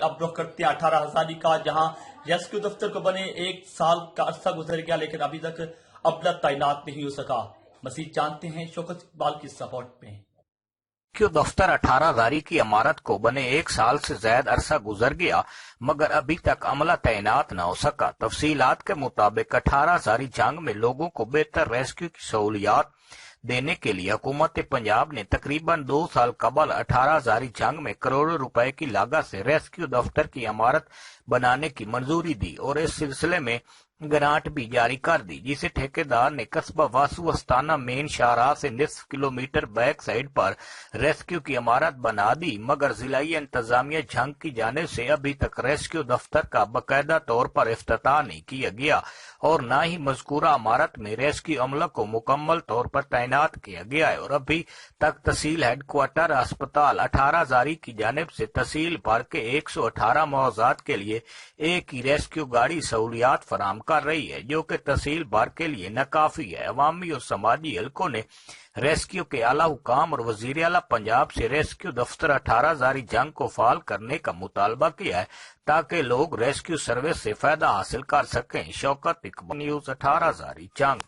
اب رخ کرتے ہیں 18 کا، جہاں ریسکیو دفتر کو بنے 1 سال کا عرصہ گزر گیا لیکن ابھی تک عملہ تعینات نہیں ہو سکا۔ مزید جانتے ہیں شوکت اقبال کی اس رپورٹ میں۔ ریسکیو دفتر 18 کی عمارت کو بنے 1 سال سے زائد عرصہ گزر گیا مگر ابھی تک عملہ تعینات نہ ہو سکا۔ تفصیلات کے مطابق 18 جنگ میں لوگوں کو بہتر ریسکیو کی سہولیات دینے کے لیے حکومت پنجاب نے تقریباً 2 سال قبل 18 جنگ میں کروڑوں روپے کی لاگت سے ریسکیو دفتر کی عمارت بنانے کی منظوری دی اور اس سلسلے میں گرانٹ بھی جاری کر دی، جسے ٹھیکیدار نے قصبہ واسو استانہ مین شاہراہ سے نصف کلومیٹر بیک سائڈ پر ریسکیو کی عمارت بنا دی، مگر ضلعی انتظامیہ جھنگ کی جانب سے ابھی تک ریسکیو دفتر کا باقاعدہ طور پر افتتاح نہیں کیا گیا اور نہ ہی مذکورہ عمارت میں ریسکیو عملہ کو مکمل طور پر تعینات کیا گیا ہے، اور ابھی تک تحصیل ہیڈ کوارٹر ہسپتال 18 کی جانب سے تحصیل بھر کے 118 محافظات کے لیے ایک ہی ریسکیو گاڑی سہولیات فراہم کر رہی ہے، جو کہ تحصیل بھر کے لیے ناکافی ہے۔ عوامی اور سماجی حلقوں نے ریسکیو کے اعلیٰ حکام اور وزیر اعلیٰ پنجاب سے ریسکیو دفتر 18 جنگ کو فعال کرنے کا مطالبہ کیا ہے تاکہ لوگ ریسکیو سروس سے فائدہ حاصل کر سکیں۔ شوکت اقبال، نیوز 18 جنگ۔